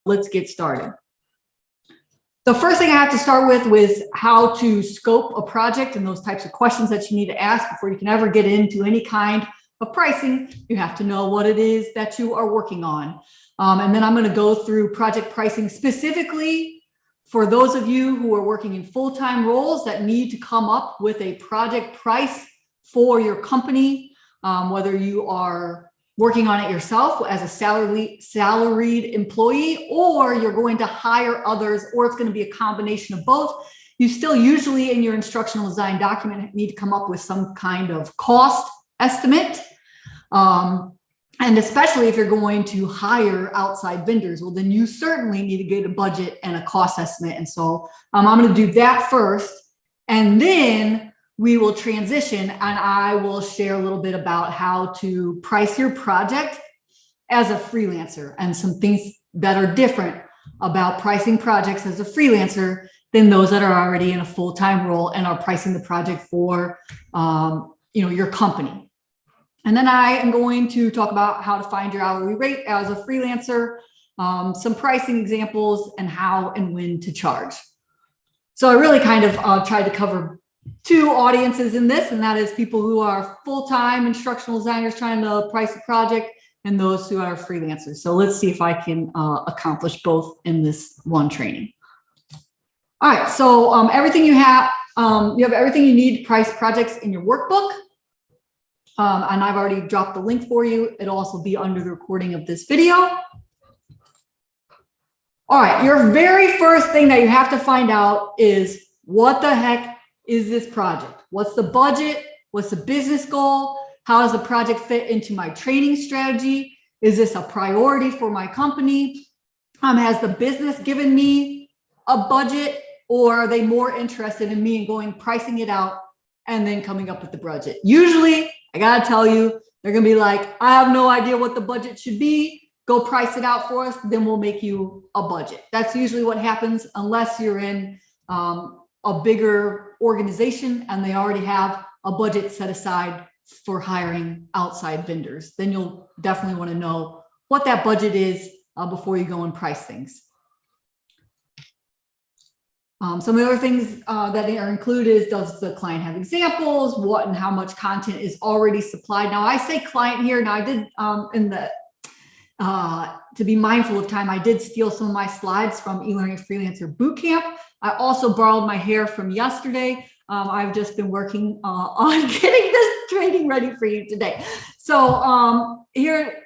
let's get started. The first thing I have to start with is how to scope a project and those types of questions that you need to ask before you can ever get into any kind of pricing. You have to know what it is that you are working on. And then I'm going to go through project pricing specifically for those of you who are working in full-time roles that need to come up with a project price for your company, whether you are working on it yourself as a salaried employee, or you're going to hire others, or it's going to be a combination of both. You still usually in your instructional design document need to come up with some kind of cost estimate. And especially if you're going to hire outside vendors, well, then you certainly need to get a budget and a cost estimate. And so I'm going to do that first, and then we will transition and I will share a little bit about how to price your project as a freelancer and some things that are different about pricing projects as a freelancer than those that are already in a full-time role and are pricing the project for your company. And then I am going to talk about how to find your hourly rate as a freelancer, some pricing examples, and how and when to charge. So I really kind of tried to cover two audiences in this, and that is people who are full-time instructional designers trying to price a project and those who are freelancers. So let's see if I can accomplish both in this one training. All right, so everything you have everything you need to price projects in your workbook. And I've already dropped the link for you. It'll also be under the recording of this video. All right, your very first thing that you have to find out is what the heck is this project? What's the budget? What's the business goal? How does the project fit into my training strategy? Is this a priority for my company? Has the business given me a budget, or are they more interested in me and pricing it out and then coming up with the budget? Usually, I gotta tell you, they're gonna be like, I have no idea what the budget should be. Go price it out for us, then we'll make you a budget. That's usually what happens unless you're in a bigger organization and they already have a budget set aside for hiring outside vendors. Then you'll definitely want to know what that budget is before you go and price things. Some of the other things that are included is, does the client have examples? What and how much content is already supplied? Now I say client here. Now I did to be mindful of time, I did steal some of my slides from eLearning Freelancer Bootcamp. I also borrowed my hair from yesterday. I've just been working on getting this training ready for you today. So here,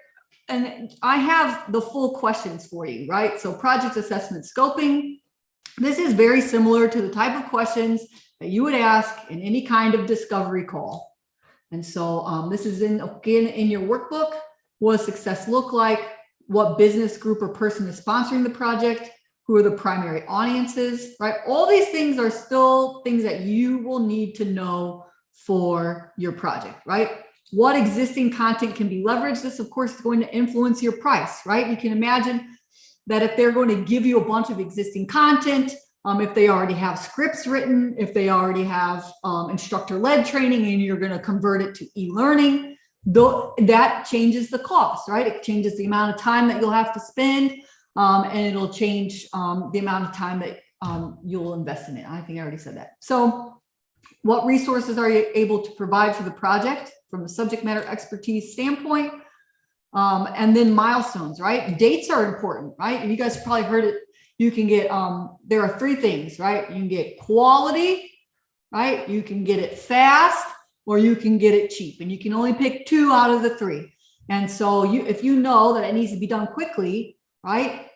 and I have the full questions for you, right? So project assessment scoping. This is very similar to the type of questions that you would ask in any kind of discovery call. And so this is again in your workbook. What does success look like? What business group or person is sponsoring the project? Who are the primary audiences, right? All these things are still things that you will need to know for your project, right? What existing content can be leveraged? This, of course, is going to influence your price, right? You can imagine that if they're going to give you a bunch of existing content, if they already have scripts written, if they already have instructor-led training and you're going to convert it to e-learning, that changes the cost, right? It changes the amount of time that you'll have to spend, and it'll change the amount of time that you'll invest in it. I think I already said that. So what resources are you able to provide for the project from a subject matter expertise standpoint? And then milestones, right? Dates are important, right? You guys probably heard it. You can get, there are three things, right? You can get quality, right? You can get it fast, or you can get it cheap. And you can only pick two out of the three. And so if you know that it needs to be done quickly, right,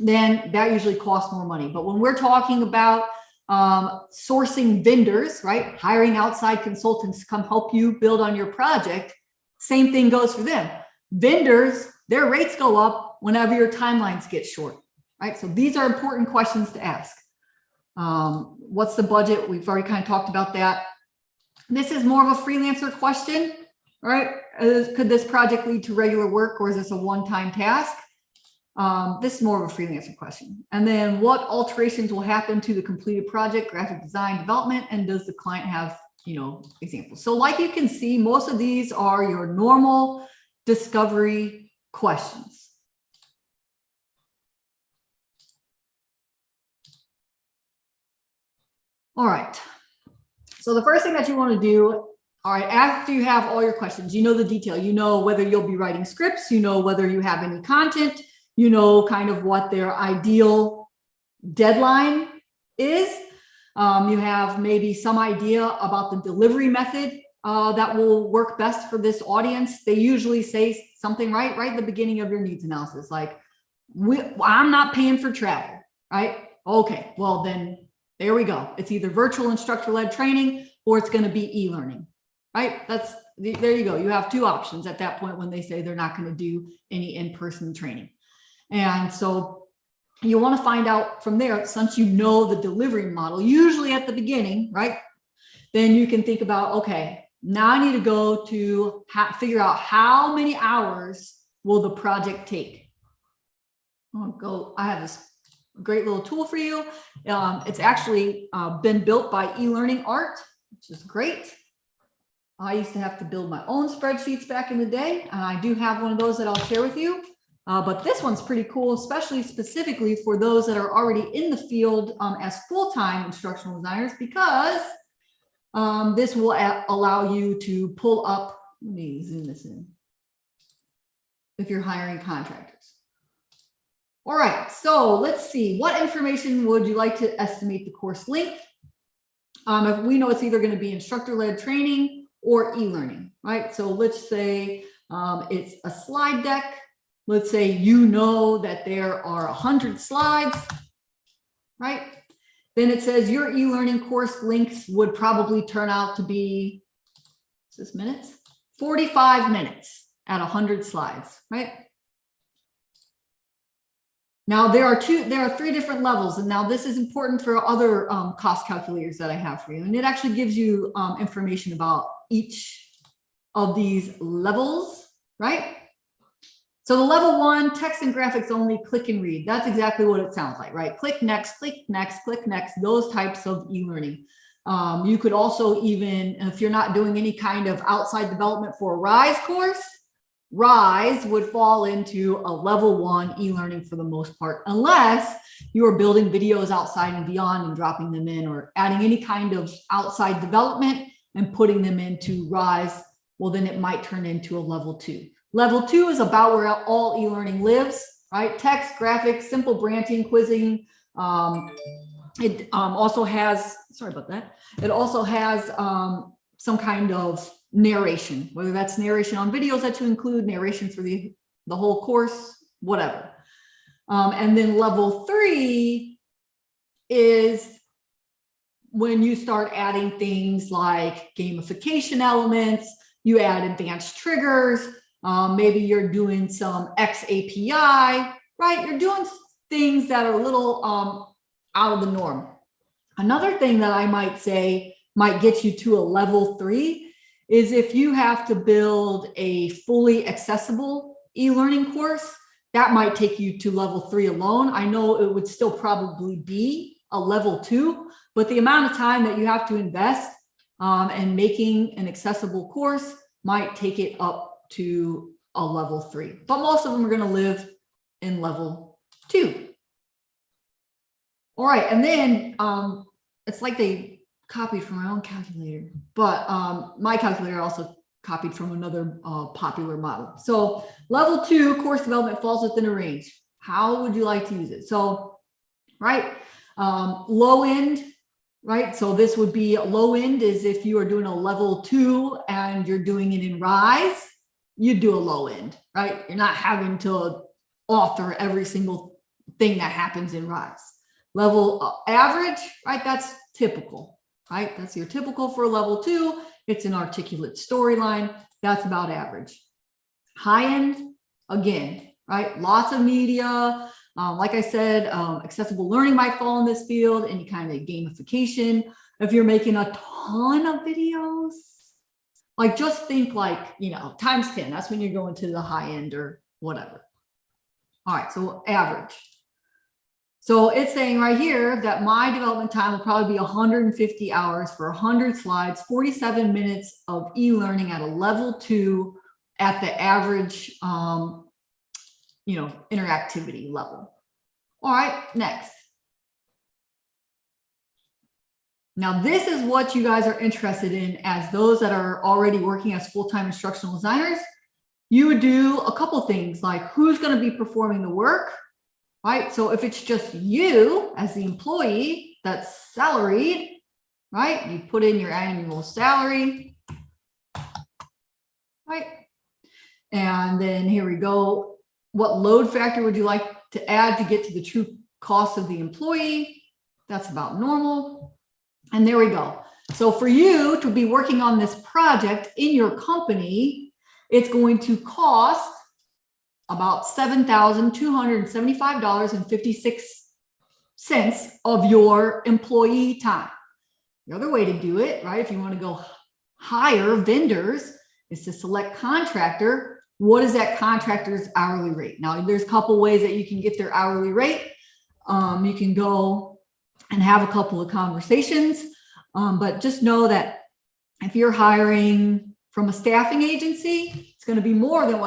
then that usually costs more money. But when we're talking about sourcing vendors, right, hiring outside consultants to come help you build on your project, same thing goes for them. Vendors, their rates go up whenever your timelines get short, right? So these are important questions to ask. What's the budget? We've already kind of talked about that. This is more of a freelancer question, right? Could this project lead to regular work, or is this a one-time task? This is more of a freelancer question. And then what alterations will happen to the completed project, graphic design development, and does the client have, examples? So like you can see, most of these are your normal discovery questions. All right. So the first thing that you want to do, all right, after you have all your questions, you know the detail, you know whether you'll be writing scripts, you know whether you have any content, you know kind of what their ideal deadline is. You have maybe some idea about the delivery method that will work best for this audience. They usually say something right at the beginning of your needs analysis, like, I'm not paying for travel, right? Okay, well then there we go. It's either virtual instructor-led training or it's going to be e-learning, right? There you go. You have two options at that point when they say they're not going to do any in-person training. And so you want to find out from there, since you know the delivery model, usually at the beginning, right? Then you can think about, okay, now I need to go to figure out how many hours will the project take. I have this great little tool for you. It's actually been built by eLearning Art, which is great. I used to have to build my own spreadsheets back in the day, and I do have one of those that I'll share with you. But this one's pretty cool, especially specifically for those that are already in the field as full-time instructional designers, because this will allow you to pull up, let me zoom this in, if you're hiring contractors. All right, so let's see, what information would you like to estimate the course length? If we know it's either going to be instructor-led training or e-learning, right? So let's say it's a slide deck. Let's say you know that there are 100 slides, right? Then it says your e-learning course lengths would probably turn out to be, is this minutes? 45 minutes at 100 slides, right? Now there are three different levels, and now this is important for other cost calculators that I have for you, and it actually gives you information about each of these levels, right? So the level 1, text and graphics only, click and read. That's exactly what it sounds like, right? Click next, click next, click next, those types of e-learning. You could also even, if you're not doing any kind of outside development for a RISE course, RISE would fall into a level 1 e-learning for the most part, unless you are building videos outside and beyond and dropping them in, or adding any kind of outside development and putting them into RISE. Well, then it might turn into a level 2. Level 2 is about where all e-learning lives, right? Text, graphics, simple branching, quizzing. It also has, sorry about that. It also has some kind of narration, whether that's narration on videos that you include, narration for the whole course, whatever. And then level 3 is when you start adding things like gamification elements, you add advanced triggers, maybe you're doing some XAPI, right? You're doing things that are a little out of the norm. Another thing that I might say might get you to a level 3 is if you have to build a fully accessible e-learning course, that might take you to level 3 alone. I know it would still probably be a level 2, but the amount of time that you have to invest in making an accessible course might take it up to a level 3. But most of them are going to live in level 2. All right, and then it's like they copied from my own calculator, but my calculator also copied from another popular model. So level 2 course development falls within a range. How would you like to use it? So, right, low end, right? So this would be low end is if you are doing a level 2 and you're doing it in RISE, you do a low end, right? You're not having to author every single thing that happens in RISE. Level average, right? That's typical, right? That's your typical for level 2. It's an articulate storyline. That's about average. High end, again, right? Lots of media. Like I said, accessible learning might fall in this field, any kind of gamification. If you're making a ton of videos, like just think like, you know, times 10, that's when you're going to the high end or whatever. All right, so average. So it's saying right here that my development time will probably be 150 hours for 100 slides, 47 minutes of e-learning at a level 2 at the average, you know, interactivity level. All right, next. Now, this is what you guys are interested in as those that are already working as full-time instructional designers. You would do a couple things like who's going to be performing the work, right? So if it's just you as the employee that's salaried, right? You put in your annual salary, right? And then here we go. What load factor would you like to add to get to the true cost of the employee? That's about normal. And there we go. So for you to be working on this project in your company, it's going to cost about $7,275.56 of your employee time. The other way to do it, right, if you want to go hire vendors, is to select contractor. What is that contractor's hourly rate? Now, there's a couple ways that you can get their hourly rate. You can go and have a couple of conversations, but just know that if you're hiring from a staffing agency, it's going to be more than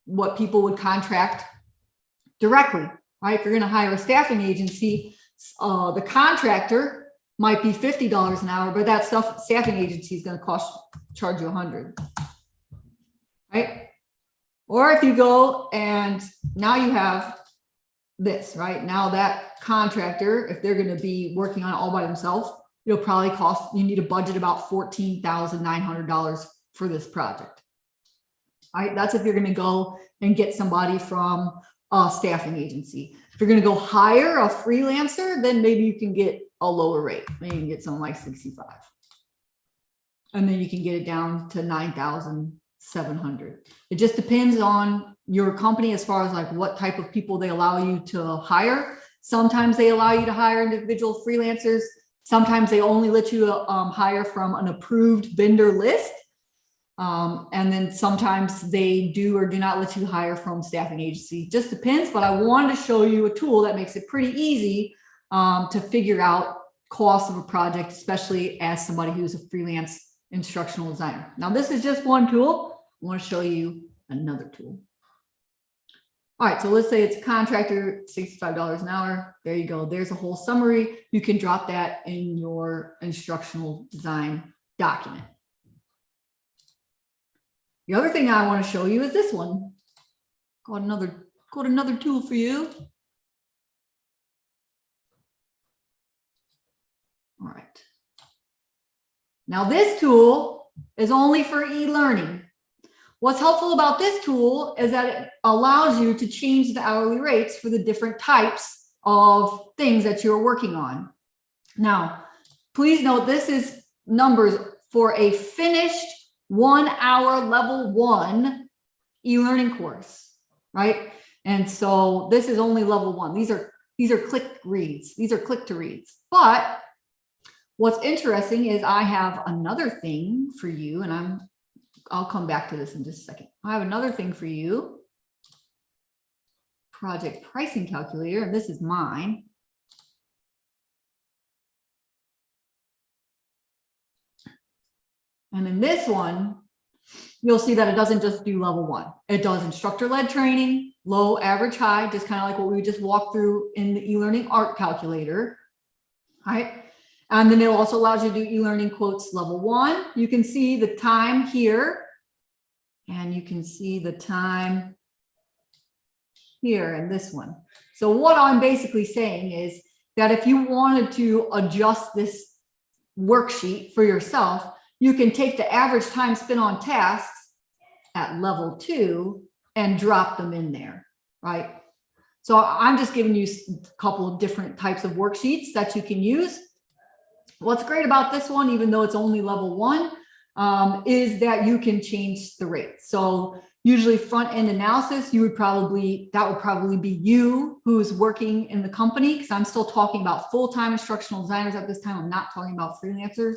what people would contract directly, right? If you're going to hire a staffing agency, the contractor might be $50 an hour, but that staffing agency is going to charge you $100, right? Or if you go and now you have this, right? Now that contractor, if they're going to be working on it all by themselves, it'll probably you need a budget about $14,900 for this project. All right, that's if you're going to go and get somebody from a staffing agency. If you're going to go hire a freelancer, then maybe you can get a lower rate. Maybe you can get something like 65. And then you can get it down to 9,700. It just depends on your company as far as like what type of people they allow you to hire. Sometimes they allow you to hire individual freelancers. Sometimes they only let you hire from an approved vendor list. And then sometimes they do or do not let you hire from staffing agency. Just depends, but I wanted to show you a tool that makes it pretty easy to figure out costs of a project, especially as somebody who's a freelance instructional designer. Now, this is just one tool. I want to show you another tool. All right, so let's say it's a contractor, $65 an hour. There you go. There's a whole summary. You can drop that in your instructional design document. The other thing I want to show you is this one. Got another tool for you. All right. Now this tool is only for e-learning. What's helpful about this tool is that it allows you to change the hourly rates for the different types of things that you're working on. Now, please note this is numbers for a finished 1 hour level 1 e-learning course, right? And so this is only level 1. These are click reads. These are click to reads. But what's interesting is I have another thing for you, and I'll come back to this in just a second. I have another thing for you. Project pricing calculator, and this is mine. And in this one, you'll see that it doesn't just do level 1. It does instructor-led training, low, average, high, just kind of like what we just walked through in the e-learning art calculator. All right. And then it also allows you to do e-learning quotes level 1. You can see the time here, and you can see the time here in this one. So what I'm basically saying is that if you wanted to adjust this worksheet for yourself, you can take the average time spent on tasks at level 2 and drop them in there, right? So I'm just giving you a couple of different types of worksheets that you can use. What's great about this one, even though it's only level 1, is that you can change the rate. So usually front end analysis, that would probably be you who's working in the company, because I'm still talking about full-time instructional designers at this time. I'm not talking about freelancers,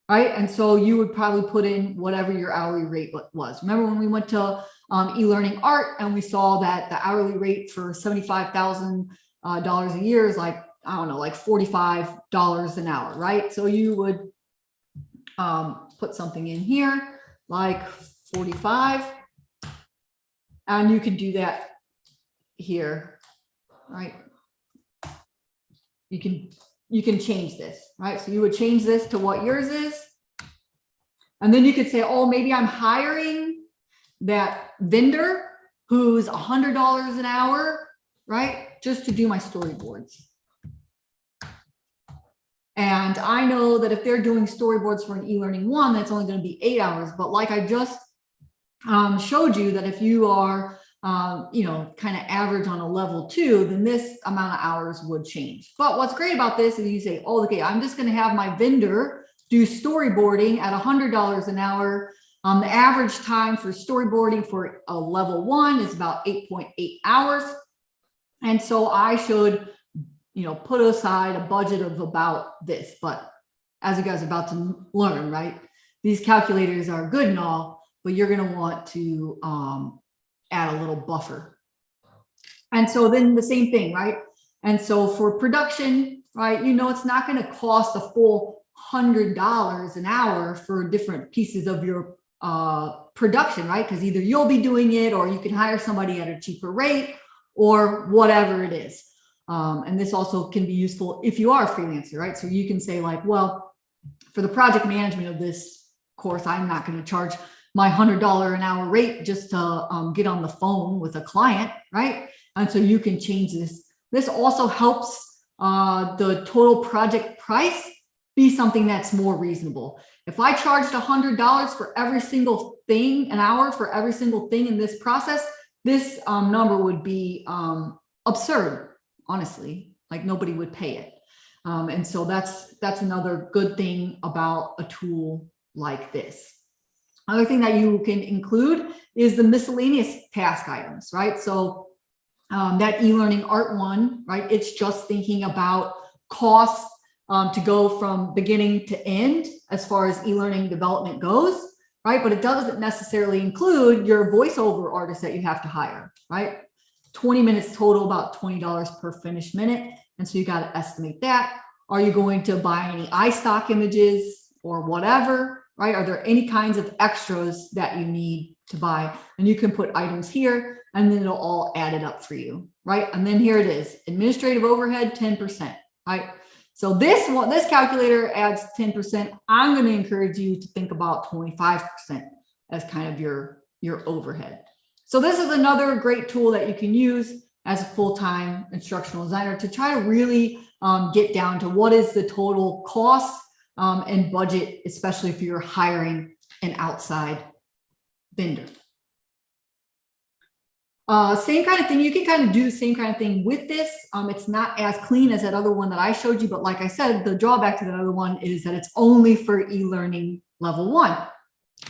right? And so you would probably put in whatever your hourly rate was. Remember when we went to e-learning art and we saw that the hourly rate for $75,000 a year is like, I don't know, like $45 an hour, right? So you would put something in here like 45, and you could do that here, right? You can you can change this, right? So you would change this to what yours is. And then you could say, oh, maybe I'm hiring that vendor who's $100 an hour, right? Just to do my storyboards. And I know that if they're doing storyboards for an e-learning 1, that's only going to be 8 hours. But like I just showed you, that if you are, you know, kind of average on a level 2, then this amount of hours would change. But what's great about this is you say, oh, okay, I'm just going to have my vendor do storyboarding at $100 an hour. The average time for storyboarding for a level 1 is about 8.8 hours. And so I should, you know, put aside a budget of about this. But as you guys are about to learn, right, these calculators are good and all, but you're going to want to add a little buffer. And so then the same thing, right? And so for production, right, you know, it's not going to cost a full $100 an hour for different pieces of your production, right? Because either you'll be doing it, or you can hire somebody at a cheaper rate, or whatever it is. And this also can be useful if you are a freelancer, right? So you can say like, well, for the project management of this course, I'm not going to charge my $100 an hour rate just to get on the phone with a client, right? And so you can change this. This also helps the total project price be something that's more reasonable. If I charged $100 for every single thing, an hour for every single thing in this process, this number would be absurd, honestly. Like nobody would pay it. And so that's another good thing about a tool like this. Another thing that you can include is the miscellaneous task items, right? So that e-learning art 1, right? It's just thinking about costs to go from beginning to end as far as e-learning development goes, right? But it doesn't necessarily include your voiceover artist that you have to hire, right? 20 minutes total, about $20 per finished minute. And so you got to estimate that. Are you going to buy any iStock images or whatever, right? Are there any kinds of extras that you need to buy? And you can put items here, and then it'll all add it up for you, right? And then here it is, administrative overhead, 10%, right? So this calculator adds 10%. I'm going to encourage you to think about 25% as kind of your overhead. So this is another great tool that you can use as a full-time instructional designer to try to really get down to what is the total cost and budget, especially if you're hiring an outside vendor. Same kind of thing. You can kind of do the same kind of thing with this. It's not as clean as that other one that I showed you, but like I said, the drawback to that other one is that it's only for e-learning level 1.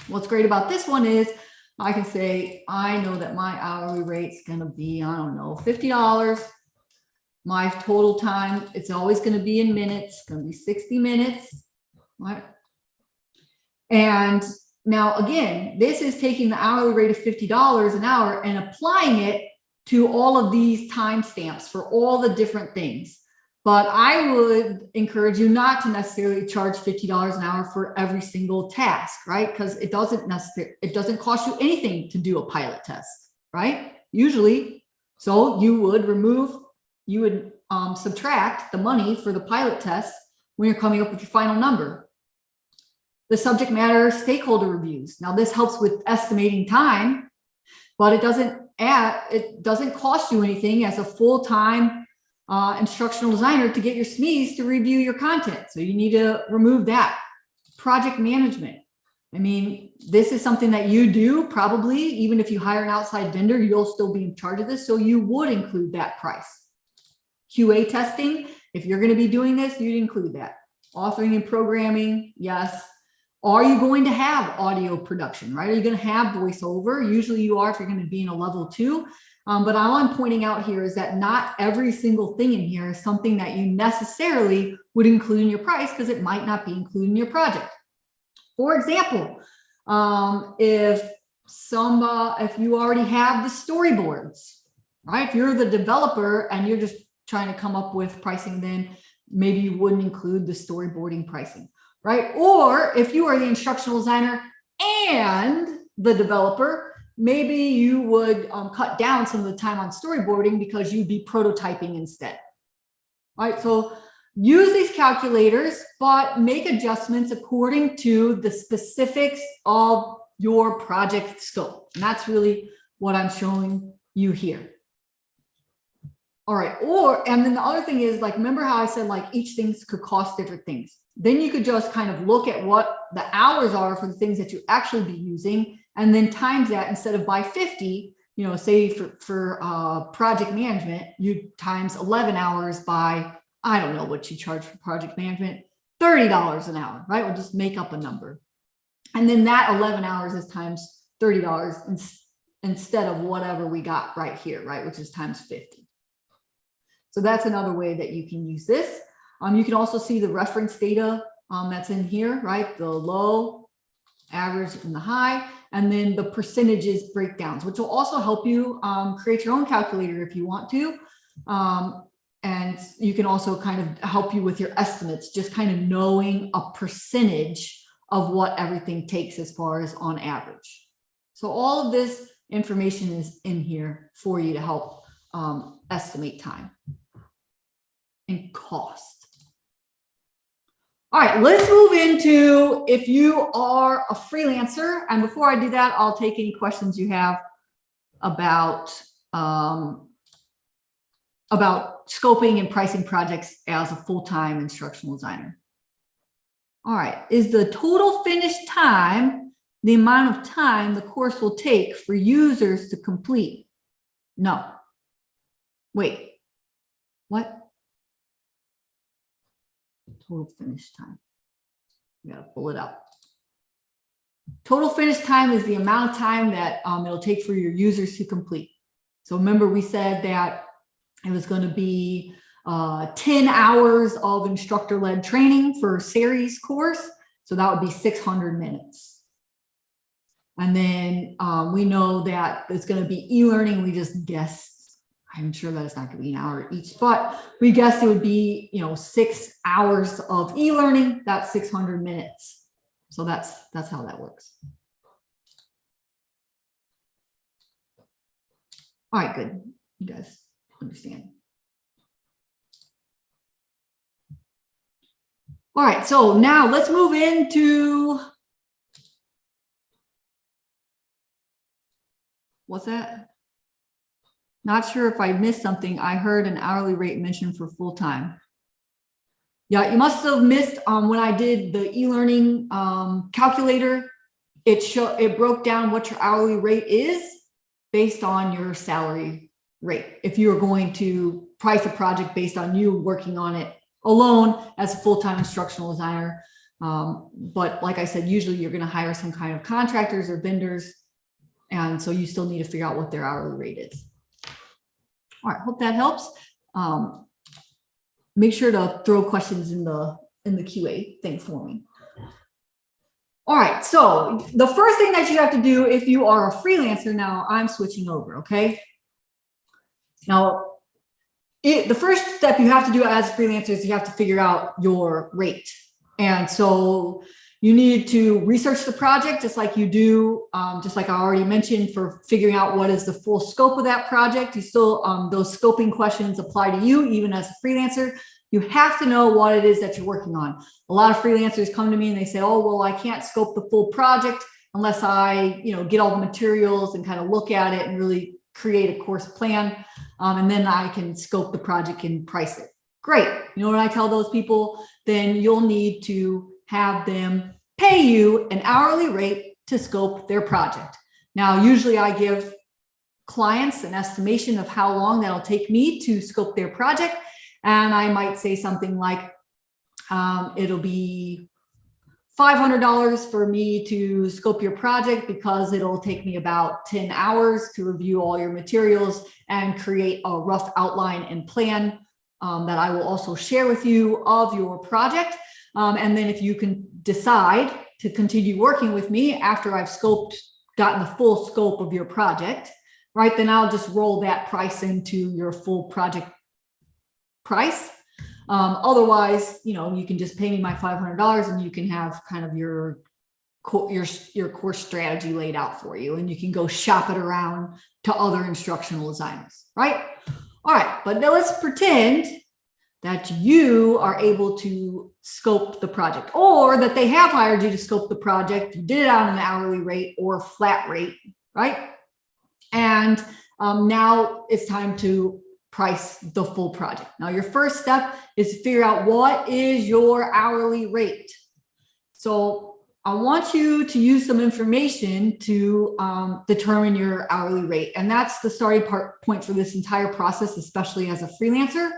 What's great about this one is I can say, I know that my hourly rate's going to be, I don't know, $50. My total time, it's always going to be in minutes, it's going to be 60 minutes, right? And now, again, this is taking the hourly rate of $50 an hour and applying it to all of these timestamps for all the different things. But I would encourage you not to necessarily charge $50 an hour for every single task, right? Because it doesn't cost you anything to do a pilot test, right? Usually. So you would subtract the money for the pilot test when you're coming up with your final number. The subject matter stakeholder reviews. Now this helps with estimating time, but it doesn't cost you anything as a full-time instructional designer to get your SMEs to review your content. So you need to remove that. Project management. I mean, this is something that you do probably, even if you hire an outside vendor, you'll still be in charge of this. So you would include that price. QA testing, if you're going to be doing this, you'd include that. Authoring and programming, yes. Are you going to have audio production, right? Are you going to have voiceover? Usually you are if you're going to be in a level 2. But all I'm pointing out here is that not every single thing in here is something that you necessarily would include in your price because it might not be included in your project. For example, if you already have the storyboards, right? If you're the developer and you're just trying to come up with pricing, then maybe you wouldn't include the storyboarding pricing, right? Or if you are the instructional designer and the developer, maybe you would cut down some of the time on storyboarding because you'd be prototyping instead, right? So use these calculators, but make adjustments according to the specifics of your project scope. And that's really what I'm showing you here. All right, and then the other thing is, like, remember how I said, like, each thing could cost different things. Then you could just kind of look at what the hours are for the things that you actually be using, and then times that. Instead of by 50, you know, say for project management, you times 11 hours by, I don't know what you charge for project management, $30 an hour, right? We'll just make up a number. And then that 11 hours is times $30 instead of whatever we got right here, right? Which is times 50. So that's another way that you can use this. You can also see the reference data that's in here, right? The low, average, and the high, and then the percentages breakdowns, which will also help you create your own calculator if you want to. And you can also kind of help you with your estimates, just kind of knowing a percentage of what everything takes as far as on average. So all of this information is in here for you to help estimate time and cost. All right, let's move into if you are a freelancer. And before I do that, I'll take any questions you have about scoping and pricing projects as a full-time instructional designer. All right, is the total finished time the amount of time the course will take for users to complete? No. Wait, what? Total finished time. You gotta pull it up. Total finished time is the amount of time that it'll take for your users to complete. So remember, we said that it was going to be 10 hours of instructor-led training for a series course. So that would be 600 minutes. And then we know that it's going to be e-learning. We just guessed. I'm sure that it's not going to be an hour each, but we guessed it would be, you know, 6 hours of e-learning. That's 600 minutes. So that's how that works. All right, good. You guys understand. All right, so now let's move into, what's that? Not sure if I missed something. I heard an hourly rate mentioned for full-time. Yeah, you must have missed when I did the e-learning calculator. It broke down what your hourly rate is based on your salary rate. If you are going to price a project based on you working on it alone as a full-time instructional designer. But like I said, usually you're going to hire some kind of contractors or vendors. And so you still need to figure out what their hourly rate is. All right, hope that helps. Make sure to throw questions in the QA thing for me. All right, so the first thing that you have to do if you are a freelancer, now I'm switching over, okay? Now, the first step you have to do as a freelancer is you have to figure out your rate. And so you need to research the project just like you do, just like I already mentioned, for figuring out what is the full scope of that project. You still, those scoping questions apply to you even as a freelancer. You have to know what it is that you're working on. A lot of freelancers come to me and they say, oh, well, I can't scope the full project unless I, get all the materials and kind of look at it and really create a course plan. And then I can scope the project and price it. Great. You know what I tell those people? Then you'll need to have them pay you an hourly rate to scope their project. Now, usually I give clients an estimation of how long that'll take me to scope their project. And I might say something like, it'll be $500 for me to scope your project because it'll take me about 10 hours to review all your materials and create a rough outline and plan that I will also share with you of your project. And then if you can decide to continue working with me after I've gotten the full scope of your project, right, then I'll just roll that price into your full project price. Otherwise, you can just pay me my $500 and you can have kind of your course strategy laid out for you, and you can go shop it around to other instructional designers, right? All right, but now let's pretend that you are able to scope the project, or that they have hired you to scope the project. You did it on an hourly rate or flat rate, right? And now it's time to price the full project. Now, your first step is to figure out what is your hourly rate. So I want you to use some information to determine your hourly rate. And that's the starting point for this entire process, especially as a freelancer.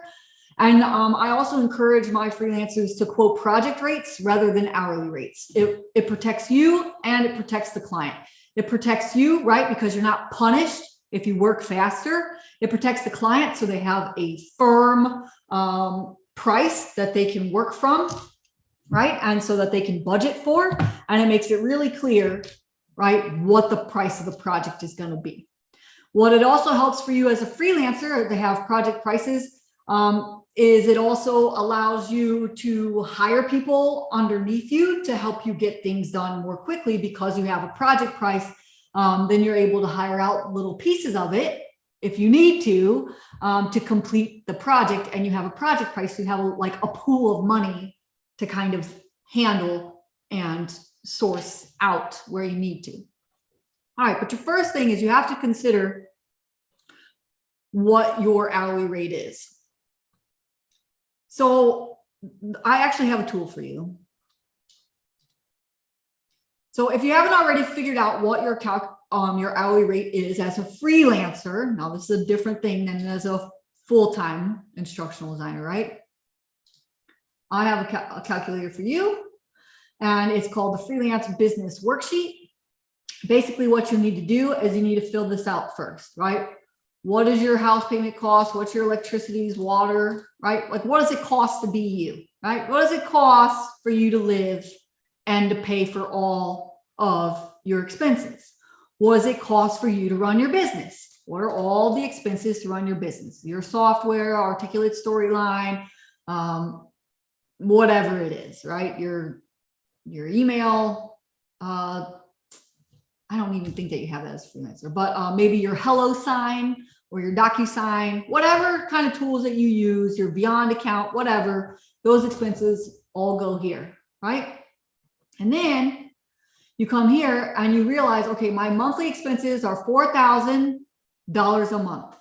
And I also encourage my freelancers to quote project rates rather than hourly rates. It protects you and it protects the client. It protects you, right? Because you're not punished if you work faster. It protects the client so they have a firm price that they can work from, right? And so that they can budget for. And it makes it really clear, right, what the price of the project is going to be. What it also helps for you as a freelancer to have project prices is it also allows you to hire people underneath you to help you get things done more quickly, because you have a project price. Then you're able to hire out little pieces of it if you need to complete the project, and you have a project price. You have like a pool of money to kind of handle and source out where you need to. All right, but your first thing is you have to consider what your hourly rate is. So I actually have a tool for you. So if you haven't already figured out what your hourly rate is as a freelancer, now this is a different thing than as a full-time instructional designer, right? I have a calculator for you, and it's called the Freelance Business Worksheet. Basically, what you need to do is you need to fill this out first, right? What is your house payment cost? What's your electricity, water, right? Like, what does it cost to be you, right? What does it cost for you to live and to pay for all of your expenses? What does it cost for you to run your business? What are all the expenses to run your business? Your software, articulate storyline, whatever it is, right? Your email. I don't even think that you have that as a freelancer, but maybe your Hello sign or your DocuSign, whatever kind of tools that you use, your Beyond account, whatever, those expenses all go here, right? And then you come here and you realize, okay, my monthly expenses are $4,000 a month.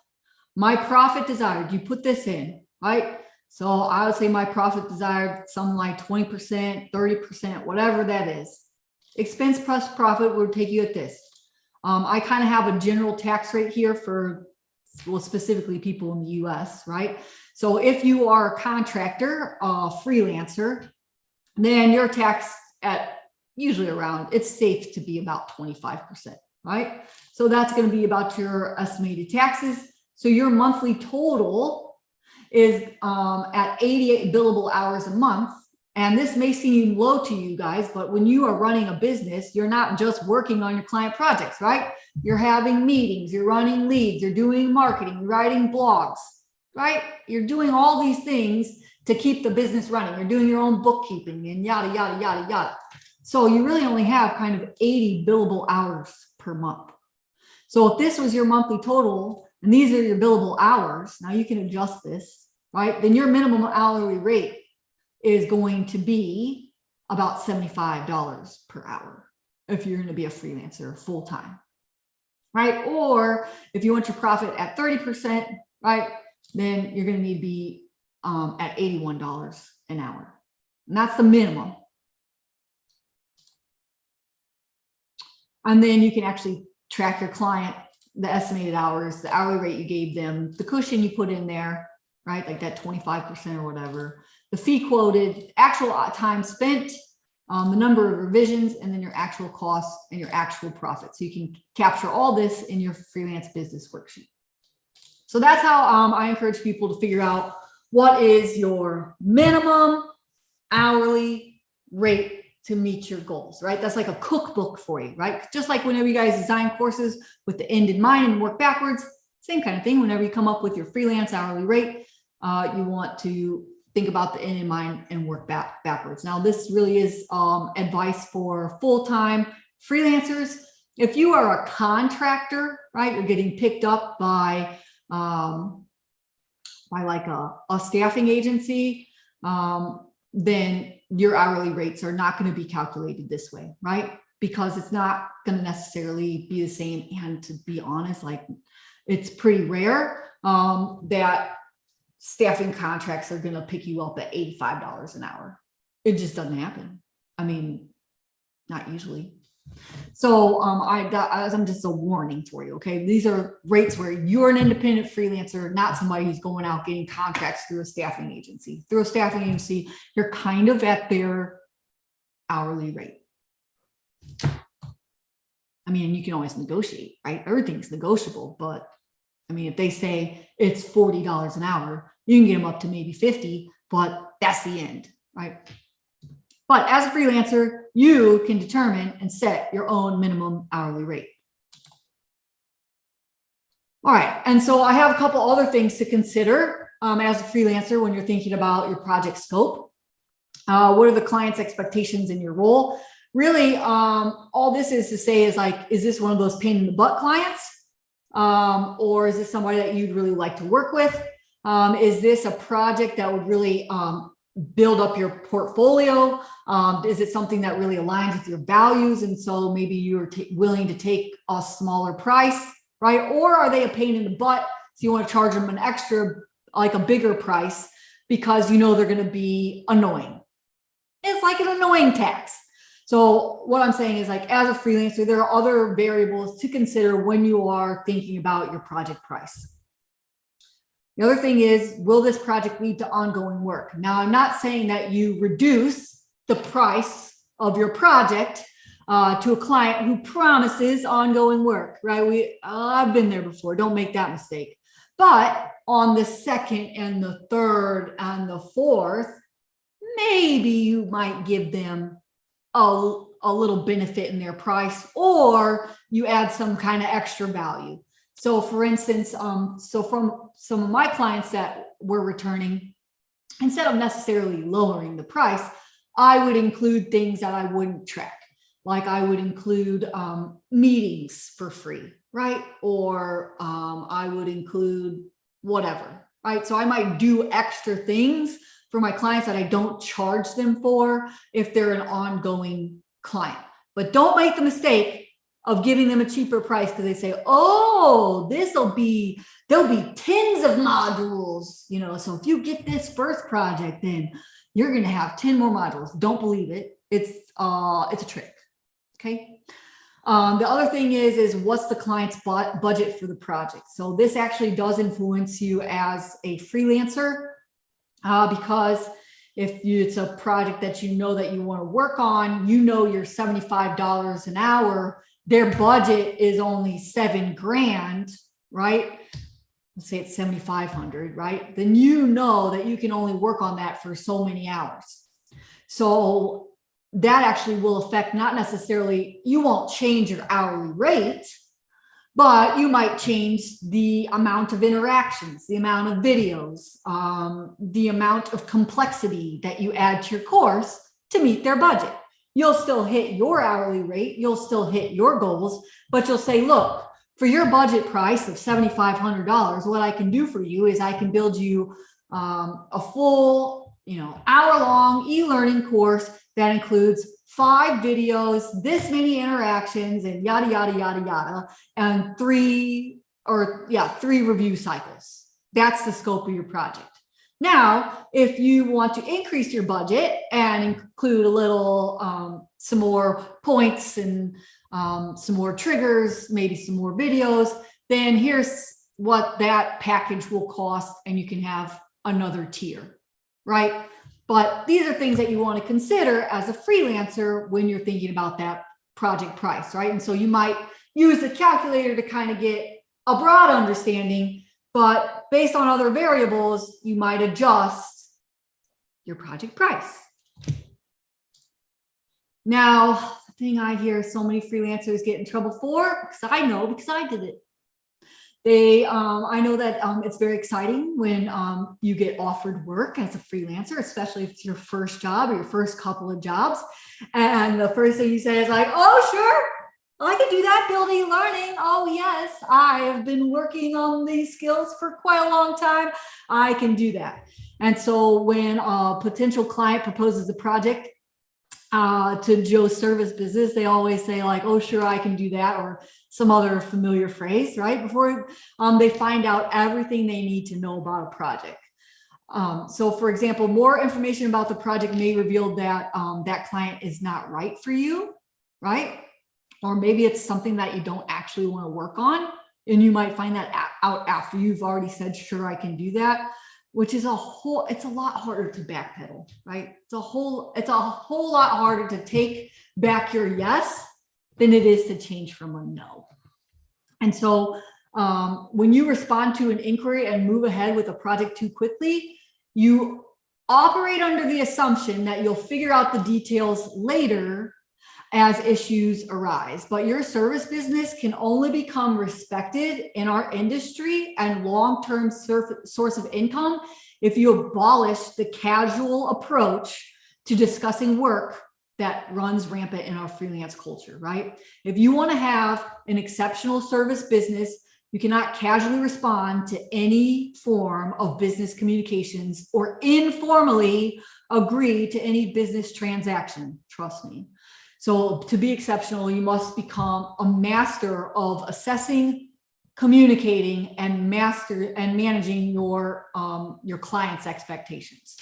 My profit desired, you put this in, right? So I would say my profit desired, something like 20%, 30%, whatever that is. Expense plus profit would take you at this. I kind of have a general tax rate here for, well, specifically people in the US, right? So if you are a contractor, a freelancer, then your tax at usually around, it's safe to be about 25%, right? So that's going to be about your estimated taxes. So your monthly total is at 88 billable hours a month. And this may seem low to you guys, but when you are running a business, you're not just working on your client projects, right? You're having meetings, you're running leads, you're doing marketing, you're writing blogs, right? You're doing all these things to keep the business running. You're doing your own bookkeeping and yada, yada, yada, yada. So you really only have kind of 80 billable hours per month. So if this was your monthly total and these are your billable hours, now you can adjust this, right? Then your minimum hourly rate is going to be about $75 per hour if you're going to be a freelancer full-time, right? Or if you want your profit at 30%, right, then you're going to need to be at $81 an hour. And that's the minimum. And then you can actually track your client, the estimated hours, the hourly rate you gave them, the cushion you put in there, right? Like that 25% or whatever. The fee quoted, actual time spent, the number of revisions, and then your actual costs and your actual profit. So you can capture all this in your freelance business worksheet. So that's how I encourage people to figure out what is your minimum hourly rate to meet your goals, right? That's like a cookbook for you, right? Just like whenever you guys design courses with the end in mind and work backwards, same kind of thing. Whenever you come up with your freelance hourly rate, you want to think about the end in mind and work backwards. Now, this really is advice for full-time freelancers. If you are a contractor, right, you're getting picked up by by like a staffing agency, then your hourly rates are not going to be calculated this way, right? Because it's not going to necessarily be the same. And to be honest, like it's pretty rare that staffing contracts are going to pick you up at $85 an hour. It just doesn't happen. I mean, not usually. So I'm just a warning for you. Okay. These are rates where you're an independent freelancer, not somebody who's going out getting contracts through a staffing agency. Through a staffing agency, you're kind of at their hourly rate. I mean, you can always negotiate, right? Everything's negotiable, but I mean, if they say it's $40 an hour, you can get them up to maybe 50, but that's the end, right? But as a freelancer, you can determine and set your own minimum hourly rate. All right, and so I have a couple other things to consider as a freelancer when you're thinking about your project scope. What are the client's expectations in your role? Really, all this is to say is like, is this one of those pain in the butt clients? Or is this somebody that you'd really like to work with? Is this a project that would really build up your portfolio? Is it something that really aligns with your values? And so maybe you're willing to take a smaller price, right? Or are they a pain in the butt? So you want to charge them an extra, like a bigger price because you know they're going to be annoying. It's like an annoying tax. So what I'm saying is like, as a freelancer, there are other variables to consider when you are thinking about your project price. The other thing is, will this project lead to ongoing work? Now, I'm not saying that you reduce the price of your project to a client who promises ongoing work, right? I've been there before. Don't make that mistake. But on the second and the third and the fourth, maybe you might give them a little benefit in their price, or you add some kind of extra value. So for instance, so from some of my clients that were returning, instead of necessarily lowering the price, I would include things that I wouldn't track. Like I would include meetings for free, right? Or I would include whatever, right? So I might do extra things for my clients that I don't charge them for if they're an ongoing client. But don't make the mistake of giving them a cheaper price because they say, oh, there'll be tens of modules, you know, so if you get this first project, then you're going to have 10 more modules. Don't believe it. It's a trick. Okay. The other thing is what's the client's budget for the project? So this actually does influence you as a freelancer because if it's a project that you know that you want to work on, you know you're $75 an hour, their budget is only $7,000, right? Let's say it's 7,500, right? Then you know that you can only work on that for so many hours. So that actually will affect, not necessarily, you won't change your hourly rate, but you might change the amount of interactions, the amount of videos, the amount of complexity that you add to your course to meet their budget. You'll still hit your hourly rate, you'll still hit your goals, but you'll say, look, for your budget price of $7,500, what I can do for you is I can build you a full, hour-long e-learning course that includes 5 videos, this many interactions, and yada, yada, yada, yada, and 3 review cycles. That's the scope of your project. Now, if you want to increase your budget and include a little, some more points and some more triggers, maybe some more videos, then here's what that package will cost, and you can have another tier, right? But these are things that you want to consider as a freelancer when you're thinking about that project price, right? And so you might use the calculator to kind of get a broad understanding, but based on other variables, you might adjust your project price. Now, the thing I hear so many freelancers get in trouble for, because I know, because I did it. I know that it's very exciting when you get offered work as a freelancer, especially if it's your first job or your first couple of jobs. And the first thing you say is like, oh, sure, I can do that, build eLearning. Oh yes, I have been working on these skills for quite a long time. I can do that. And so when a potential client proposes a project to Joe's service business, they always say like, oh, sure, I can do that, or some other familiar phrase, right? Before they find out everything they need to know about a project. So for example, more information about the project may reveal that that client is not right for you, right? Or maybe it's something that you don't actually want to work on. And you might find that out after you've already said, sure, I can do that, which is it's a lot harder to backpedal, right? It's a whole lot harder to take back your yes than it is to change from a no. And so when you respond to an inquiry and move ahead with a project too quickly, you operate under the assumption that you'll figure out the details later as issues arise. But your service business can only become respected in our industry and long-term source of income if you abolish the casual approach to discussing work that runs rampant in our freelance culture, right? If you want to have an exceptional service business, you cannot casually respond to any form of business communications or informally agree to any business transaction. Trust me. So to be exceptional, you must become a master of assessing, communicating, and managing your clients' expectations.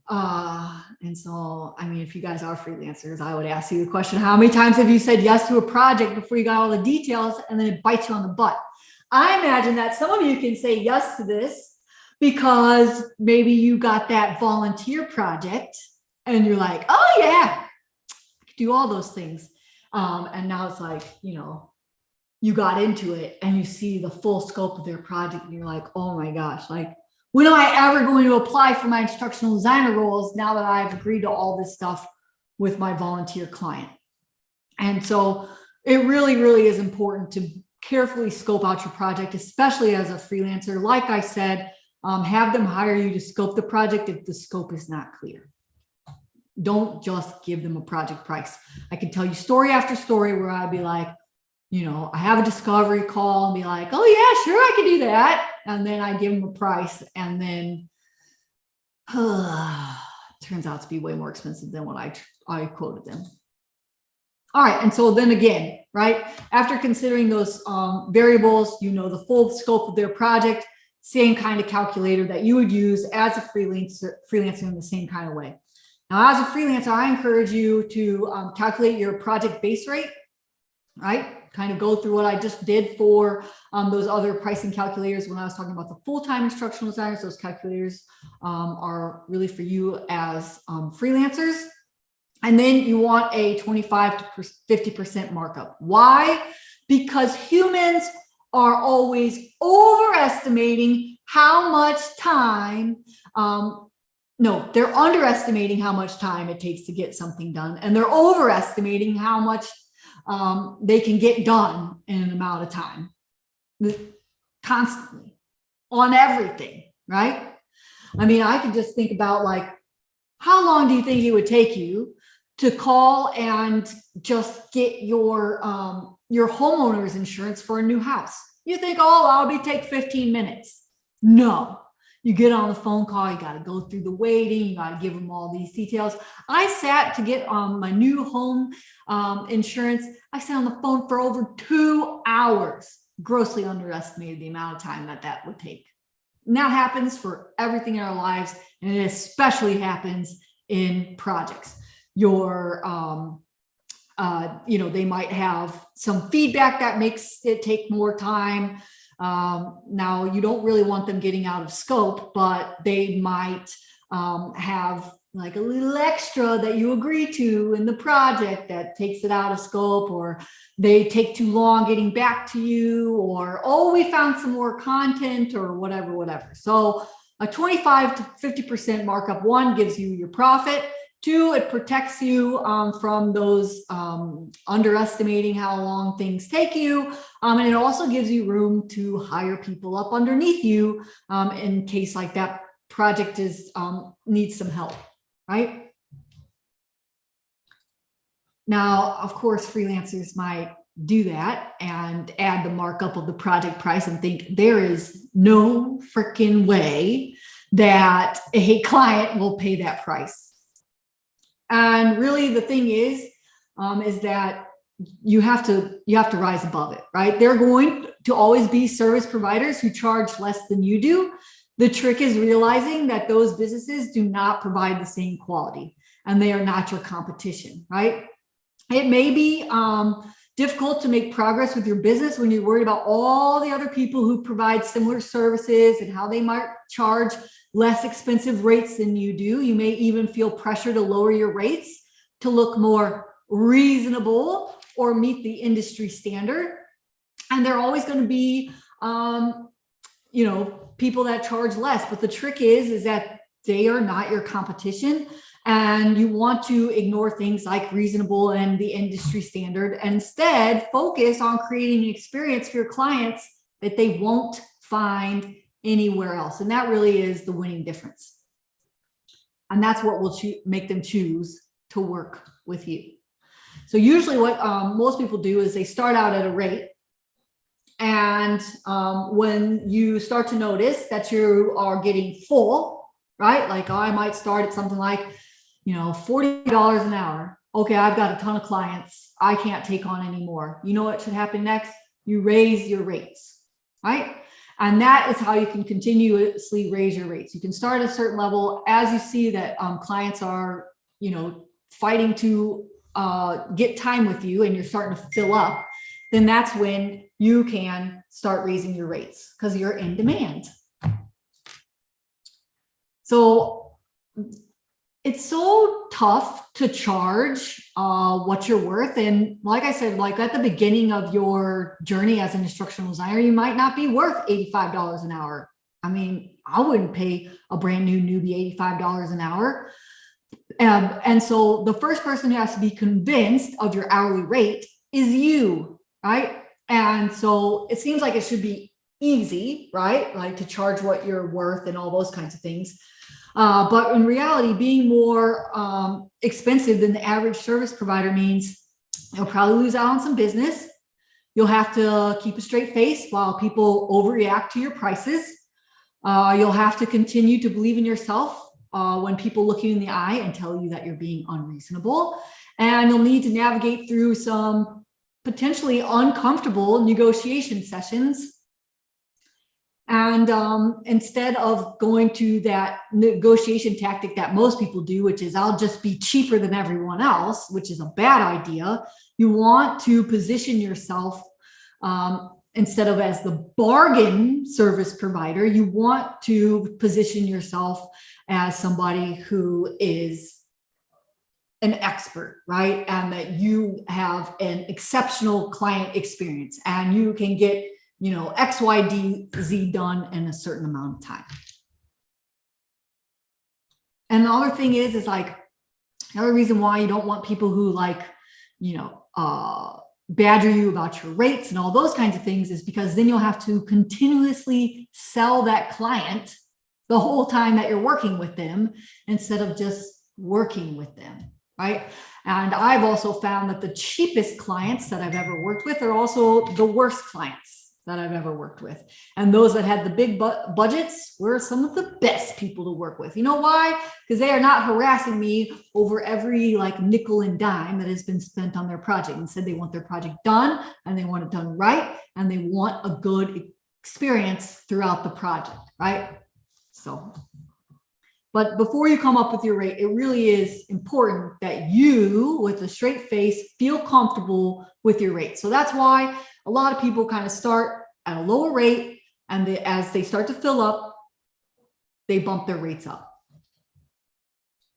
And so, I mean, if you guys are freelancers, I would ask you the question, how many times have you said yes to a project before you got all the details and then it bites you on the butt? I imagine that some of you can say yes to this because maybe you got that volunteer project and you're like, oh yeah, I could do all those things. And now it's like, you know, you got into it and you see the full scope of their project and you're like, oh my gosh, like, when am I ever going to apply for my instructional designer roles now that I've agreed to all this stuff with my volunteer client? And so it really, really is important to carefully scope out your project, especially as a freelancer. Like I said, have them hire you to scope the project if the scope is not clear. Don't just give them a project price. I can tell you story after story where I'd be like, you know, I have a discovery call and be like, oh yeah, sure, I can do that. And then I give them a price and then turns out to be way more expensive than what I quoted them. All right, and so then again, right, after considering those variables, you know, the full scope of their project, same kind of calculator that you would use as a freelancer in the same kind of way. Now, as a freelancer, I encourage you to calculate your project base rate, right? Kind of go through what I just did for those other pricing calculators when I was talking about the full-time instructional designers. Those calculators are really for you as freelancers. And then you want a 25 to 50% markup. Why? Because humans are always overestimating how much time, they're underestimating how much time it takes to get something done. And they're overestimating how much they can get done in an amount of time, constantly, on everything, right? I mean, I could just think about like, how long do you think it would take you to call and just get your homeowner's insurance for a new house? You think, oh, I'll take 15 minutes. No. You get on the phone call, you got to go through the waiting, you got to give them all these details. I sat to get my new home insurance. I sat on the phone for over 2 hours, grossly underestimated the amount of time that would take. And that happens for everything in our lives, and it especially happens in projects. They might have some feedback that makes it take more time. Now, you don't really want them getting out of scope, but they might have like a little extra that you agree to in the project that takes it out of scope, or they take too long getting back to you, or, oh, we found some more content, or whatever. So a 25 to 50% markup, one, gives you your profit. Two, it protects you from those underestimating how long things take you. And it also gives you room to hire people up underneath you in case like that project needs some help, right? Now, of course, freelancers might do that and add the markup of the project price and think there is no freaking way that a client will pay that price. And really the thing is that you have to rise above it, right? There are going to always be service providers who charge less than you do. The trick is realizing that those businesses do not provide the same quality and they are not your competition, right? It may be difficult to make progress with your business when you're worried about all the other people who provide similar services and how they might charge less expensive rates than you do. You may even feel pressure to lower your rates to look more reasonable or meet the industry standard. And there are always going to be, people that charge less. But the trick is that they are not your competition. And you want to ignore things like reasonable and the industry standard and instead focus on creating an experience for your clients that they won't find anywhere else. And that really is the winning difference. And that's what will make them choose to work with you. So usually what most people do is they start out at a rate. And when you start to notice that you are getting full, right? Like I might start at something like, $40 an hour. Okay, I've got a ton of clients. I can't take on anymore. You know what should happen next? You raise your rates, right? And that is how you can continuously raise your rates. You can start at a certain level as you see that clients are, fighting to get time with you and you're starting to fill up. Then that's when you can start raising your rates because you're in demand. So it's so tough to charge what you're worth. And like I said, like at the beginning of your journey as an instructional designer, you might not be worth $85 an hour. I mean, I wouldn't pay a brand new newbie $85 an hour. And so the first person who has to be convinced of your hourly rate is you, right? And so it seems like it should be easy, right? Like to charge what you're worth and all those kinds of things. But in reality, being more expensive than the average service provider means you'll probably lose out on some business. You'll have to keep a straight face while people overreact to your prices. You'll have to continue to believe in yourself when people look you in the eye and tell you that you're being unreasonable. And you'll need to navigate through some potentially uncomfortable negotiation sessions. And instead of going to that negotiation tactic that most people do, which is I'll just be cheaper than everyone else, which is a bad idea, you want to position yourself instead of as the bargain service provider, you want to position yourself as somebody who is an expert, right? And that you have an exceptional client experience and you can get X, Y, D, Z done in a certain amount of time. And the other thing is like, another reason why you don't want people who badger you about your rates and all those kinds of things is because then you'll have to continuously sell that client the whole time that you're working with them instead of just working with them, right? And I've also found that the cheapest clients that I've ever worked with are also the worst clients that I've ever worked with. And those that had the big budgets were some of the best people to work with. You know why? Because they are not harassing me over every nickel and dime that has been spent on their project. Instead, they want their project done and they want it done right. And they want a good experience throughout the project, right? So, but before you come up with your rate, it really is important that you, with a straight face, feel comfortable with your rate. So that's why a lot of people kind of start at a lower rate, and as they start to fill up, they bump their rates up.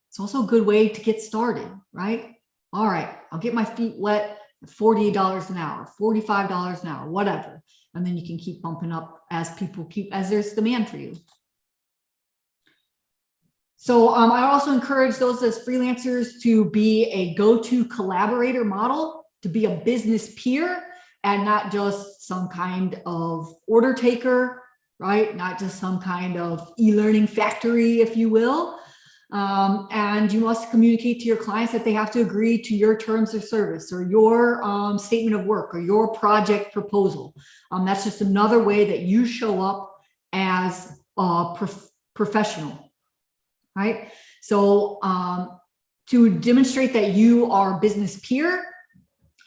It's also a good way to get started, right? All right, I'll get my feet wet at $48 an hour, $45 an hour, whatever. And then you can keep bumping up as there's demand for you. So I also encourage those as freelancers to be a go-to collaborator model, to be a business peer, and not just some kind of order taker, right? Not just some kind of e-learning factory, if you will. And you must communicate to your clients that they have to agree to your terms of service or your statement of work or your project proposal. That's just another way that you show up as a professional, right? So to demonstrate that you are a business peer,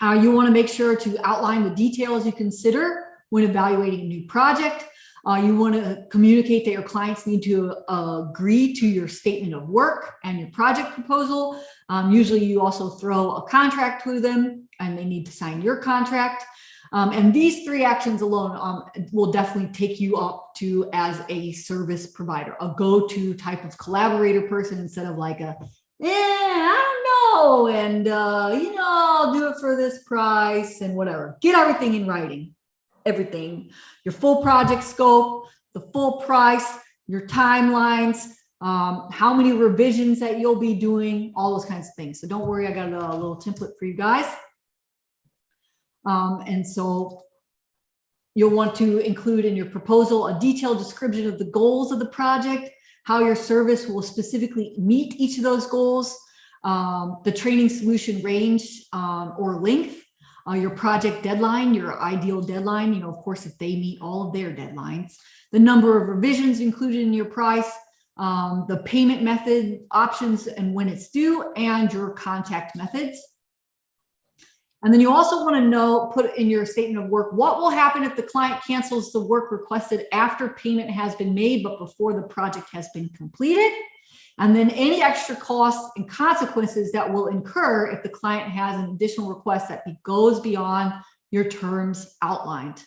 you want to make sure to outline the details you consider when evaluating a new project. You want to communicate that your clients need to agree to your statement of work and your project proposal. Usually you also throw a contract to them and they need to sign your contract. And these three actions alone will definitely take you up to as a service provider, a go-to type of collaborator person instead of like a, I don't know, and you know, I'll do it for this price and whatever. Get everything in writing. Everything, your full project scope, the full price, your timelines, how many revisions that you'll be doing, all those kinds of things. So don't worry, I got a little template for you guys. And so you'll want to include in your proposal a detailed description of the goals of the project, how your service will specifically meet each of those goals, the training solution range or length, your project deadline, your ideal deadline, you know, of course, if they meet all of their deadlines, the number of revisions included in your price, the payment method options and when it's due, and your contact methods. And then you also want to put in your statement of work, what will happen if the client cancels the work requested after payment has been made, but before the project has been completed? And then any extra costs and consequences that will incur if the client has an additional request that goes beyond your terms outlined.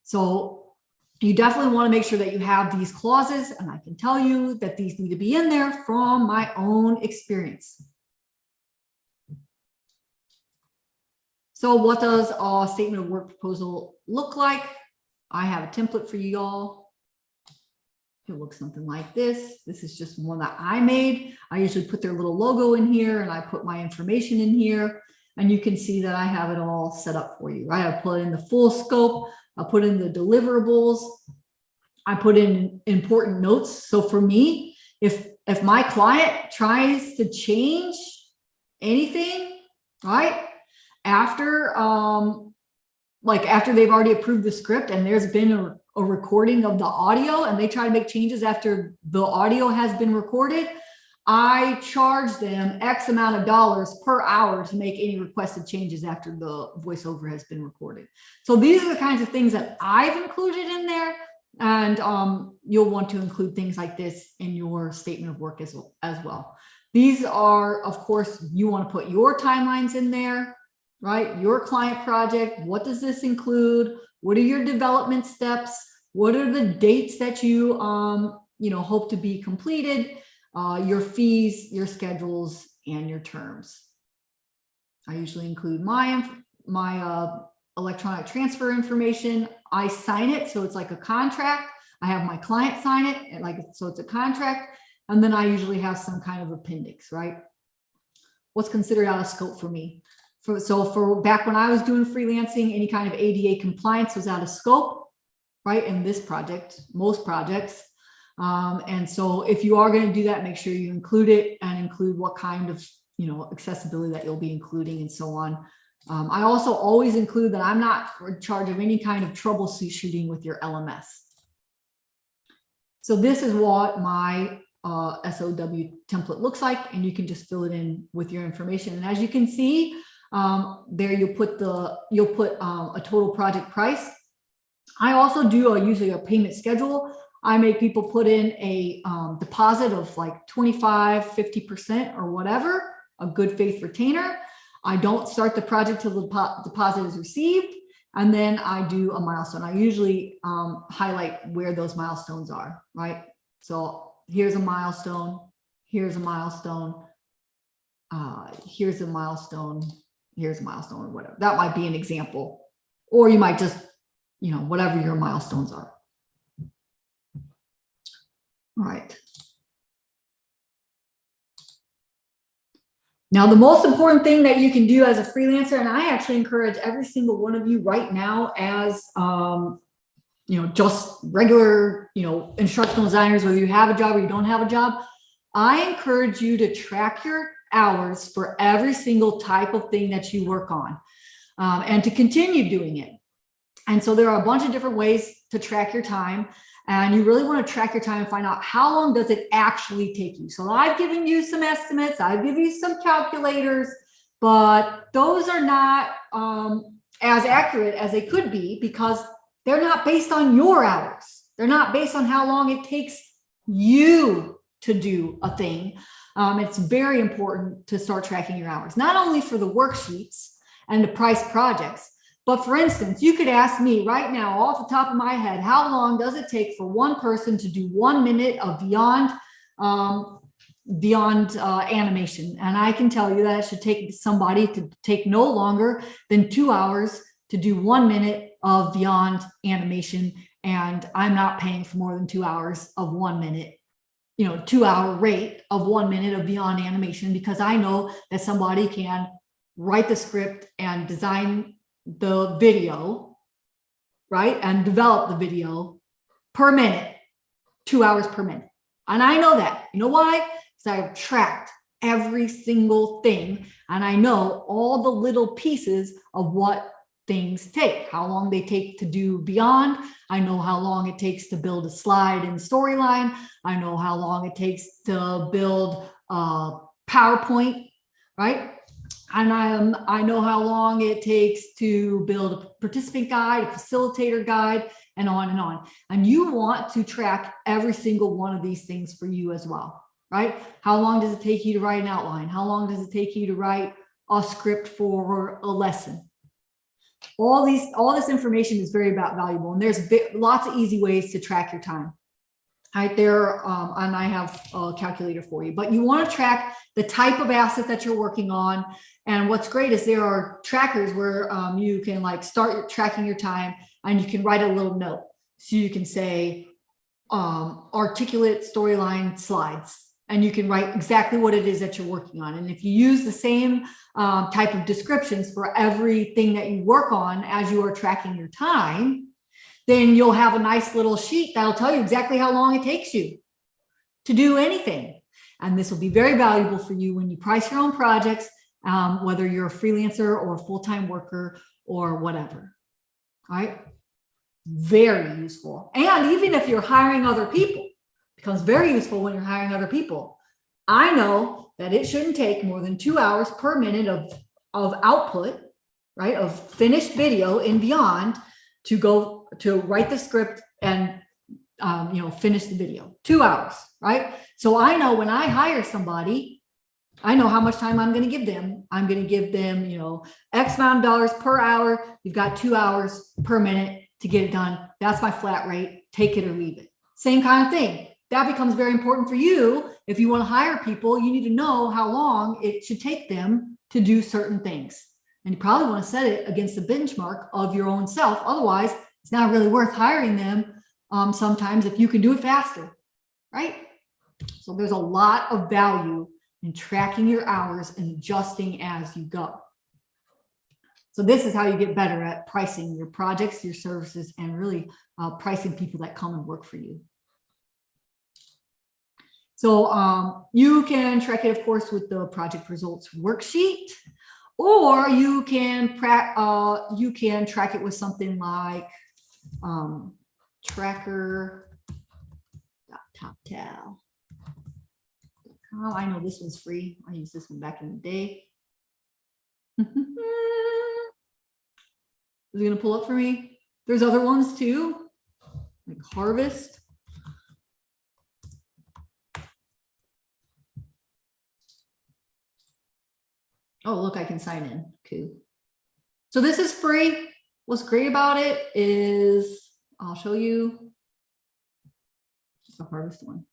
So you definitely want to make sure that you have these clauses, and I can tell you that these need to be in there from my own experience. So what does a statement of work proposal look like? I have a template for you all. It looks something like this. This is just one that I made. I usually put their little logo in here and I put my information in here. And you can see that I have it all set up for you, right? I put in the full scope. I put in the deliverables. I put in important notes. So for me, if my client tries to change anything, right? After they've already approved the script and there's been a recording of the audio and they try to make changes after the audio has been recorded, I charge them X amount of dollars per hour to make any requested changes after the voiceover has been recorded. So these are the kinds of things that I've included in there. And you'll want to include things like this in your statement of work as well. These are, of course, you want to put your timelines in there, right? Your client project. What does this include? What are your development steps? What are the dates that you, hope to be completed? Your fees, your schedules, and your terms. I usually include my electronic transfer information. I sign it, so it's like a contract. I have my client sign it, and so it's a contract. And then I usually have some kind of appendix, right? What's considered out of scope for me? For back when I was doing freelancing, any kind of ADA compliance was out of scope, right? In this project, most projects. And so if you are going to do that, make sure you include it and include what kind of, accessibility that you'll be including and so on. I also always include that I'm not in charge of any kind of troubleshooting with your LMS. So this is what my SOW template looks like, and you can just fill it in with your information. And as you can see, there you'll put a total project price. I also do usually a payment schedule. I make people put in a deposit of like 25, 50% or whatever, a good faith retainer. I don't start the project till the deposit is received. And then I do a milestone. I usually highlight where those milestones are, right? So here's a milestone, here's a milestone, here's a milestone, here's a milestone, or whatever. That might be an example. Or you might just, whatever your milestones are. All right. Now, the most important thing that you can do as a freelancer, and I actually encourage every single one of you right now as, just regular, instructional designers, whether you have a job or you don't have a job, I encourage you to track your hours for every single type of thing that you work on, and to continue doing it. And so there are a bunch of different ways to track your time, and you really want to track your time and find out how long does it actually take you. So I've given you some estimates, I've given you some calculators, but those are not as accurate as they could be because they're not based on your hours. They're not based on how long it takes you to do a thing. It's very important to start tracking your hours, not only for the worksheets and the price projects, but for instance, you could ask me right now off the top of my head, how long does it take for one person to do 1 minute of beyond animation? And I can tell you that it should take somebody to take no longer than 2 hours to do 1 minute of beyond animation. And I'm not paying for more than 2 hours of 1 minute, 2-hour rate of 1 minute of beyond animation, because I know that somebody can write the script and design the video, right? And develop the video per minute, 2 hours per minute. And I know that. You know why? Because I've tracked every single thing and I know all the little pieces of what things take, how long they take to do beyond. I know how long it takes to build a slide and storyline. I know how long it takes to build a PowerPoint, right? And I know how long it takes to build a participant guide, a facilitator guide, and on and on. And you want to track every single one of these things for you as well, right? How long does it take you to write an outline? How long does it take you to write a script for a lesson? All this information is very valuable, and there's lots of easy ways to track your time. Right there, and I have a calculator for you, but you want to track the type of asset that you're working on. And what's great is there are trackers where you can start tracking your time, and you can write a little note. So you can say articulate storyline slides, and you can write exactly what it is that you're working on. And if you use the same type of descriptions for everything that you work on as you are tracking your time, then you'll have a nice little sheet that'll tell you exactly how long it takes you to do anything. And this will be very valuable for you when you price your own projects, whether you're a freelancer or a full-time worker or whatever. All right? Very useful. And even if you're hiring other people, it becomes very useful when you're hiring other people. I know that it shouldn't take more than 2 hours per minute of output, right, of finished video and beyond to write the script and finish the video. 2 hours, right? So I know when I hire somebody, I know how much time I'm going to give them. I'm going to give them, X amount of dollars per hour. You've got 2 hours per minute to get it done. That's my flat rate. Take it or leave it. Same kind of thing. That becomes very important for you. If you want to hire people, you need to know how long it should take them to do certain things. And you probably want to set it against the benchmark of your own self. Otherwise, it's not really worth hiring them sometimes if you can do it faster, right? So there's a lot of value in tracking your hours and adjusting as you go. So this is how you get better at pricing your projects, your services, and really pricing people that come and work for you. So you can track it, of course, with the project results worksheet, or you can track it with something like tracker.toptal. I know this one's free. I used this one back in the day. Is it going to pull up for me? There's other ones too, like Harvest. Oh, look, I can sign in. Cool. So this is free. What's great about it is, I'll show you the Harvest one.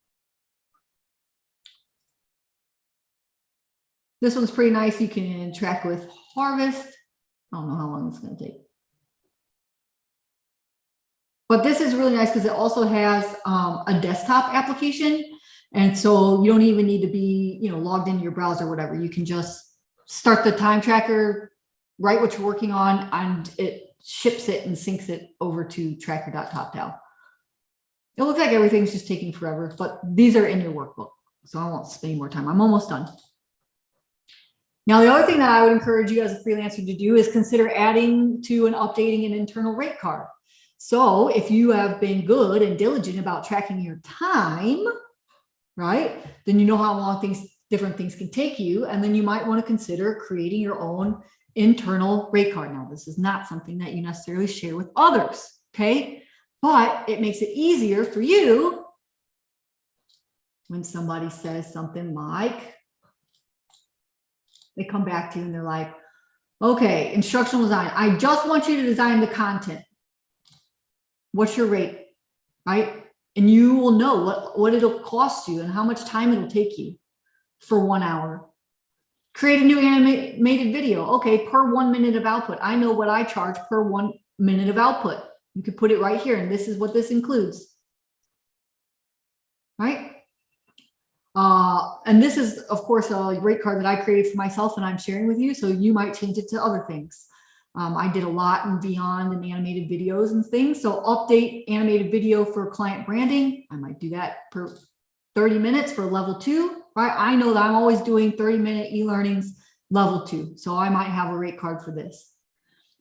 This one's pretty nice. You can track with Harvest. I don't know how long it's going to take. But this is really nice because it also has a desktop application. And so you don't even need to be, logged into your browser or whatever. You can just start the time tracker, write what you're working on, and it ships it and syncs it over to tracker.toptal. It looks like everything's just taking forever, but these are in your workbook. So I won't spend any more time. I'm almost done. Now, the other thing that I would encourage you as a freelancer to do is consider adding to and updating an internal rate card. So if you have been good and diligent about tracking your time, right, then you know how long different things can take you. And then you might want to consider creating your own internal rate card. Now, this is not something that you necessarily share with others, okay? But it makes it easier for you when somebody says something like, they come back to you and they're like, okay, instructional design. I just want you to design the content. What's your rate, right? And you will know what it'll cost you and how much time it'll take you for 1 hour. Create a new animated video. Okay, per 1 minute of output. I know what I charge per 1 minute of output. You could put it right here, and this is what this includes, right? And this is, of course, a rate card that I created for myself and I'm sharing with you. So you might change it to other things. I did a lot in Beyond and animated videos and things. So update animated video for client branding. I might do that per 30 minutes for level 2, right? I know that I'm always doing 30-minute e-learnings level 2. So I might have a rate card for this.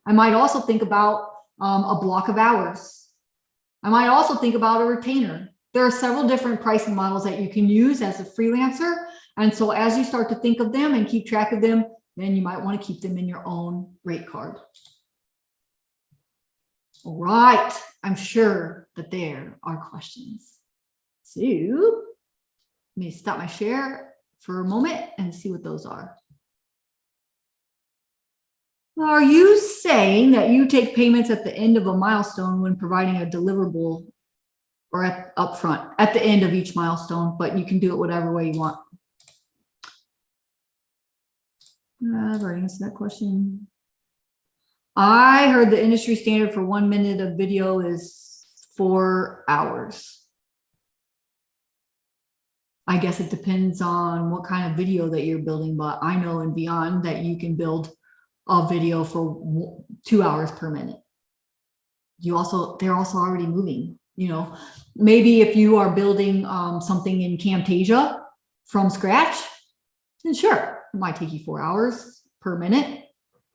I might also think about a block of hours. I might also think about a retainer. There are several different pricing models that you can use as a freelancer. And so as you start to think of them and keep track of them, then you might want to keep them in your own rate card. All right, I'm sure that there are questions. So let me stop my share for a moment and see what those are. Are you saying that you take payments at the end of a milestone when providing a deliverable, or up front at the end of each milestone, but you can do it whatever way you want? I've already answered that question. I heard the industry standard for 1 minute of video is 4 hours. I guess it depends on what kind of video that you're building, but I know in Beyond that you can build a video for 2 hours per minute. They're also already moving. You know, maybe if you are building something in Camtasia from scratch, then sure, it might take you 4 hours per minute,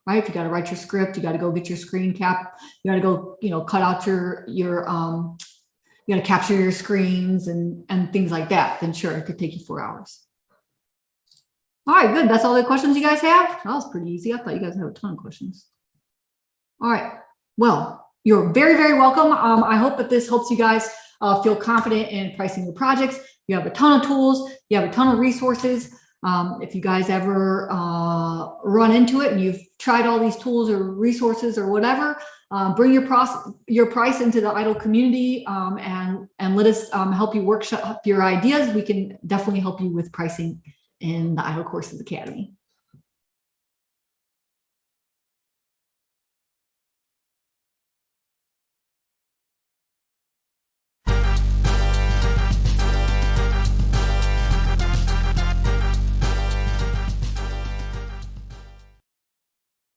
right? If you got to write your script, you got to go get your screen cap, you got to go, you know, cut out you got to capture your screens and things like that, then sure, it could take you 4 hours. All right, good. That's all the questions you guys have? That was pretty easy. I thought you guys had a ton of questions. All right, well, you're very, very welcome. I hope that this helps you guys feel confident in pricing your projects. You have a ton of tools. You have a ton of resources. If you guys ever run into it and you've tried all these tools or resources or whatever, bring your price into the IDLE community and let us help you workshop your ideas. We can definitely help you with pricing in the IDLE Courses Academy.